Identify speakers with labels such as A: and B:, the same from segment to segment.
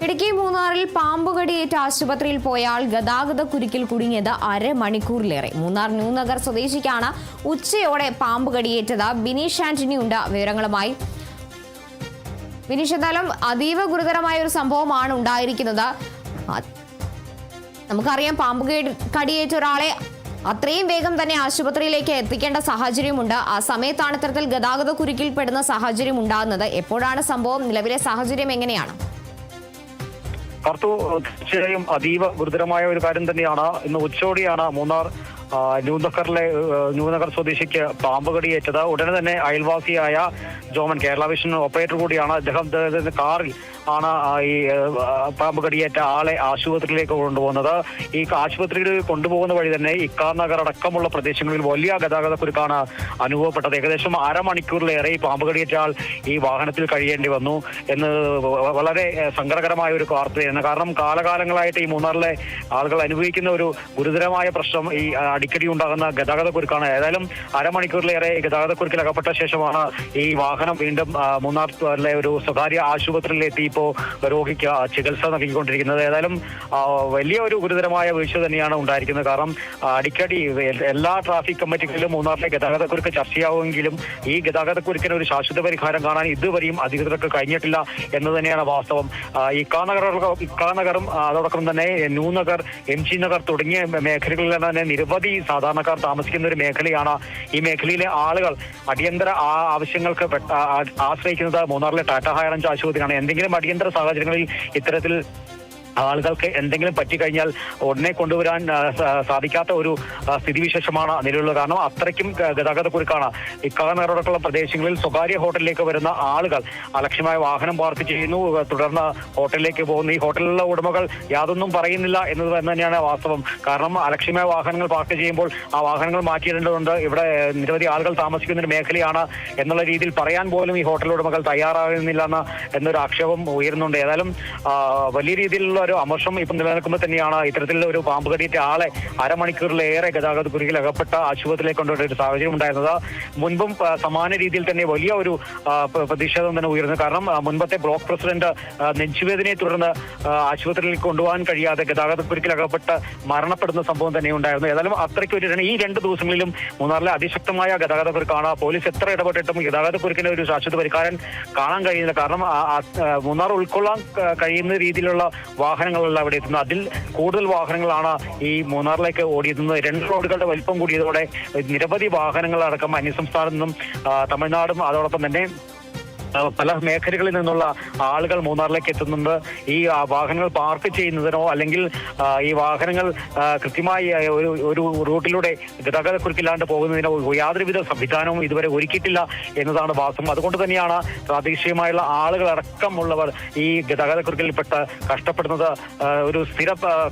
A: ഇടുക്കി മൂന്നാറിൽ പാമ്പുകടിയേറ്റ ആശുപത്രിയിൽ പോയാൽ ഗതാഗത കുരുക്കിൽ കുടുങ്ങിയത് അരമണിക്കൂറിലേറെ. മൂന്നാർ ന്യൂനഗർ സ്വദേശിക്കാണ് ഉച്ചയോടെ പാമ്പ് കടിയേറ്റത്. ബിനീഷ് ആന്റണി ഉണ്ട് വിവരങ്ങളുമായി. ബിനീഷ്, എന്തായാലും അതീവ ഗുരുതരമായ ഒരു സംഭവമാണ് ഉണ്ടായിരിക്കുന്നത്. നമുക്കറിയാം, പാമ്പ് കടിയേറ്റ ഒരാളെ അത്രയും വേഗം തന്നെ ആശുപത്രിയിലേക്ക് എത്തിക്കേണ്ട സാഹചര്യമുണ്ട്. ആ സമയത്താണ് ഇത്തരത്തിൽ ഗതാഗത കുരുക്കിൽ പെടുന്ന സാഹചര്യം ഉണ്ടാകുന്നത്. എപ്പോഴാണ് സംഭവം? നിലവിലെ സാഹചര്യം എങ്ങനെയാണ്?
B: തീർച്ചയായും അതീവ ഗുരുതരമായ ഒരു കാര്യം തന്നെയാണ്. ഇന്ന് ഉച്ചയോടെയാണ് മൂന്നാർ ന്യൂനഗർ സ്വദേശിക്ക് പാമ്പ് കടിയേറ്റത്. ഉടനെ തന്നെ അയൽവാസിയായ ജോമൻ, കേരള വിഷൻ ഓപ്പറേറ്റർ കൂടിയാണ്, അദ്ദേഹം കാറിൽ ആണ് ഈ പാമ്പ് കടിയേറ്റ ആളെ ആശുപത്രിയിലേക്ക് കൊണ്ടുപോകുന്നത്. ഈ ആശുപത്രിയിൽ കൊണ്ടുപോകുന്ന വഴി തന്നെ ഇക്കാനഗർ അടക്കമുള്ള പ്രദേശങ്ങളിൽ വലിയ ഗതാഗത കുരുക്കാണ് അനുഭവപ്പെട്ടത്. ഏകദേശം അരമണിക്കൂറിലേറെ ഈ പാമ്പ് കടിയേറ്റ ആൾ ഈ വാഹനത്തിൽ കഴിയേണ്ടി വന്നു എന്ന് വളരെ സങ്കടകരമായ ഒരു വാർത്തയാണ്. കാരണം കാലകാലങ്ങളായിട്ട് ഈ മൂന്നാറിലെ ആളുകൾ അനുഭവിക്കുന്ന ഒരു ഗുരുതരമായ പ്രശ്നം ഈ അടിക്കടി ഉണ്ടാകുന്ന ഗതാഗത കുരുക്കാണ്. ഏതായാലും അരമണിക്കൂറിലേറെ ഗതാഗത കുരുക്കിൽ അകപ്പെട്ട ശേഷമാണ് ഈ വാഹനം വീണ്ടും മൂന്നാറിലെ ഒരു സ്വകാര്യ ആശുപത്രിയിലെത്തി ഇപ്പോൾ രോഗിക്ക് ചികിത്സ നൽകിക്കൊണ്ടിരിക്കുന്നത്. ഏതായാലും വലിയ ഒരു ഗുരുതരമായ വീഴ്ച തന്നെയാണ് ഉണ്ടായിരിക്കുന്നത്. കാരണം അടിക്കടി എല്ലാ ട്രാഫിക് കമ്മിറ്റികളിലും മൂന്നാറിലെ ഗതാഗത കുരുക്ക് ചർച്ചയാവുമെങ്കിലും ഈ ഗതാഗത കുരുക്കിന് ഒരു ശാശ്വത പരിഹാരം കാണാൻ ഇതുവരെയും അധികൃതർക്ക് കഴിഞ്ഞിട്ടില്ല എന്ന് തന്നെയാണ് വാസ്തവം. ഇക്കാനഗറും അതോടൊപ്പം തന്നെ ന്യൂനഗർ, MG നഗർ തുടങ്ങിയ മേഖലകളിൽ തന്നെ നിരവധി സാധാരണക്കാർ താമസിക്കുന്ന ഒരു മേഖലയാണ്. ഈ മേഖലയിലെ ആളുകൾ അടിയന്തര ആവശ്യങ്ങൾക്ക് ആശ്രയിക്കുന്നത് മൂന്നാറിലെ ടാറ്റ ഹൈറേഞ്ച് ആശുപത്രിയാണ്. എന്തെങ്കിലും അടിയന്തര സാഹചര്യങ്ങളിൽ ഇത്തരത്തിൽ ആളുകൾക്ക് എന്തെങ്കിലും പറ്റിക്കഴിഞ്ഞാൽ ഉടനെ കൊണ്ടുവരാൻ സാധിക്കാത്ത ഒരു സ്ഥിതിവിശേഷമാണ് നിലവിലുള്ളത്. കാരണം അത്രയ്ക്കും ഗതാഗത കുരുക്കാണ്. ഇക്കാനഗറോടൊപ്പമുള്ള പ്രദേശങ്ങളിൽ സ്വകാര്യ ഹോട്ടലിലേക്ക് വരുന്ന ആളുകൾ അലക്ഷ്യമായ വാഹനം പാർക്ക് ചെയ്യുന്നു, തുടർന്ന് ഹോട്ടലിലേക്ക് പോകുന്നു. ഈ ഹോട്ടലിലുള്ള ഉടമകൾ യാതൊന്നും പറയുന്നില്ല എന്നത് തന്നെയാണ് വാസ്തവം. കാരണം അലക്ഷ്യമായ വാഹനങ്ങൾ പാർക്ക് ചെയ്യുമ്പോൾ ആ വാഹനങ്ങൾ മാറ്റിയിടേണ്ടതുണ്ട്. ഇവിടെ നിരവധി ആളുകൾ താമസിക്കുന്ന ഒരു മേഖലയാണ് എന്നുള്ള രീതിയിൽ പറയാൻ പോലും ഈ ഹോട്ടൽ ഉടമകൾ തയ്യാറാകുന്നില്ല എന്നൊരു ആക്ഷേപം ഉയരുന്നുണ്ട്. ഏതായാലും വലിയ രീതിയിലുള്ള ഒരു അമർഷം ഇപ്പം നിലനിൽക്കുമ്പോൾ തന്നെയാണ് ഇത്തരത്തിലുള്ള ഒരു പാമ്പ് കടിയേറ്റ ആളെ അരമണിക്കൂറിലേറെ ഗതാഗത കുരുക്കിൽ അകപ്പെട്ട ആശുപത്രിയിലേക്ക് കൊണ്ടുപോയ ഒരു സാഹചര്യം ഉണ്ടായിരുന്നത്. മുൻപും സമാന രീതിയിൽ തന്നെ വലിയ ഒരു പ്രതിഷേധം തന്നെ ഉയർന്നു. കാരണം മുൻപത്തെ ബ്ലോക്ക് പ്രസിഡന്റ് നെഞ്ചുവേദനയെ തുടർന്ന് ആശുപത്രിയിലേക്ക് കൊണ്ടുപോകാൻ കഴിയാതെ ഗതാഗത കുരുക്കിൽ അകപ്പെട്ട് മരണപ്പെടുന്ന സംഭവം തന്നെ ഉണ്ടായിരുന്നു. ഏതായാലും അത്രയ്ക്ക് ഈ 2 ദിവസങ്ങളിലും മൂന്നാറിലെ അതിശക്തമായ ഗതാഗത കുരുക്കാണ്. പോലീസ് എത്ര ഇടപെട്ടിട്ടും ഗതാഗത കുരുക്കിന് ഒരു ശാശ്വത പരിഹാരം കാണാൻ കഴിയുന്നില്ല. കാരണം മൂന്നാർ ഉൾക്കൊള്ളാൻ കഴിയുന്ന രീതിയിലുള്ള വാഹനങ്ങളല്ല അവിടെ എത്തുന്നത്. അതിൽ കൂടുതൽ വാഹനങ്ങളാണ് ഈ മൂന്നാറിലേക്ക് ഓടിയെത്തുന്നത്. 2 റോഡുകളുടെ വലിപ്പം കൂടിയതോടെ നിരവധി വാഹനങ്ങളടക്കം അന്യസംസ്ഥാനത്തു നിന്നും തമിഴ്നാടും അതോടൊപ്പം തന്നെ പല മേഖലകളിൽ നിന്നുള്ള ആളുകൾ മൂന്നാറിലേക്ക് എത്തുന്നുണ്ട്. ഈ വാഹനങ്ങൾ പാർക്ക് ചെയ്യുന്നതിനോ അല്ലെങ്കിൽ ഈ വാഹനങ്ങൾ കൃത്യമായി ഒരു റൂട്ടിലൂടെ ഗതാഗത കുരുക്കില്ലാണ്ട് പോകുന്നതിനോ യാതൊരുവിധ സംവിധാനവും ഇതുവരെ ഒരുക്കിയിട്ടില്ല എന്നതാണ് വാസ്തവം. അതുകൊണ്ട് തന്നെയാണ് പ്രാദേശികമായുള്ള ആളുകളടക്കമുള്ളവർ ഈ ഗതാഗത കുരുക്കിൽപ്പെട്ട് കഷ്ടപ്പെടുന്നത്. ഒരു സ്ഥിര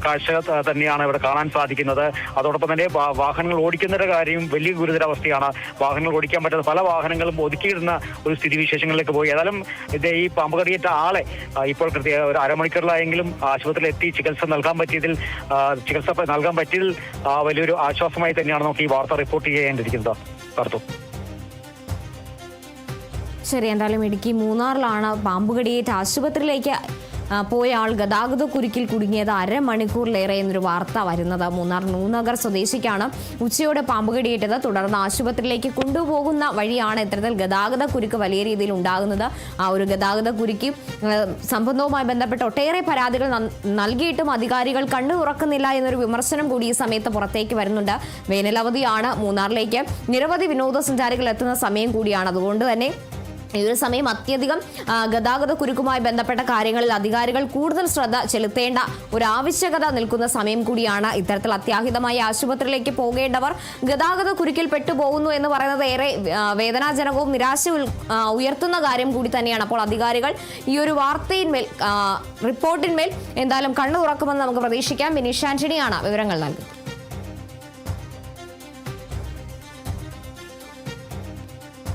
B: കാഴ്ച തന്നെയാണ് ഇവിടെ കാണാൻ സാധിക്കുന്നത്. അതോടൊപ്പം തന്നെ വാഹനങ്ങൾ ഓടിക്കുന്നതിന്റെ കാര്യം വലിയ ഗുരുതരാവസ്ഥയാണ്. വാഹനങ്ങൾ ഓടിക്കാൻ പറ്റാത്ത പല വാഹനങ്ങളും ഒതുക്കിയിടുന്ന ഒരു സ്ഥിതിവിശേഷങ്ങളിലേക്ക് പോയി. ഏതായാലും ഈ പാമ്പ് കടിയേറ്റ ആളെ ഇപ്പോൾ ഒരു അരമണിക്കൂറിലായെങ്കിലും ആശുപത്രിയിൽ എത്തി ചികിത്സ നൽകാൻ പറ്റിയതിൽ വലിയൊരു ആശ്വാസമായി തന്നെയാണ് നമുക്ക് ഈ വാർത്ത റിപ്പോർട്ട് ചെയ്യേണ്ടിയിരിക്കുന്നത്.
A: ശരി, എന്തായാലും ഇടുക്കി മൂന്നാറിലാണ് പാമ്പ് കടിയേറ്റ ആശുപത്രിയിലേക്ക് പോയ ആൾ ഗതാഗത കുരുക്കിൽ കുടുങ്ങിയത് അരമണിക്കൂറിലേറെ എന്നൊരു വാർത്ത വരുന്നത്. മൂന്നാർ ന്യൂനഗർ സ്വദേശിക്കാണ് ഉച്ചയോടെ പാമ്പ് കടിയേറ്റത്. തുടർന്ന് ആശുപത്രിയിലേക്ക് കൊണ്ടുപോകുന്ന വഴിയാണ് ഇത്തരത്തിൽ ഗതാഗത കുരുക്ക് വലിയ രീതിയിൽ ഉണ്ടാകുന്നത്. ആ ഒരു ഗതാഗത കുരുക്ക് സംബന്ധവുമായി ബന്ധപ്പെട്ട് ഒട്ടേറെ പരാതികൾ നൽകിയിട്ടും അധികാരികൾ കണ്ണു തുറക്കുന്നില്ല എന്നൊരു വിമർശനം കൂടി ഈ സമയത്ത് പുറത്തേക്ക് വരുന്നുണ്ട്. വേനലവധിയാണ്. മൂന്നാറിലേക്ക് നിരവധി വിനോദസഞ്ചാരികൾ എത്തുന്ന സമയം കൂടിയാണ്. അതുകൊണ്ട് തന്നെ ഈ ഒരു സമയം അത്യധികം ഗതാഗത കുരുക്കുമായി ബന്ധപ്പെട്ട കാര്യങ്ങളിൽ അധികാരികൾ കൂടുതൽ ശ്രദ്ധ ചെലുത്തേണ്ട ഒരു ആവശ്യകത നിൽക്കുന്ന സമയം കൂടിയാണ്. ഇത്തരത്തിൽ അത്യാഹിതമായി ആശുപത്രിയിലേക്ക് പോകേണ്ടവർ ഗതാഗത കുരുക്കിൽ പെട്ടുപോകുന്നു എന്ന് പറയുന്നത് ഏറെ വേദനാജനകവും നിരാശ ഉയർത്തുന്ന കാര്യം കൂടി തന്നെയാണ്. അപ്പോൾ അധികാരികൾ ഈ ഒരു വാർത്തയിന്മേൽ, റിപ്പോർട്ടിന്മേൽ എന്തായാലും കണ്ണു തുറക്കുമെന്ന് നമുക്ക് പ്രതീക്ഷിക്കാം. ബിനീഷ് ആന്റണിയാണ് വിവരങ്ങൾ നൽകുന്നത്.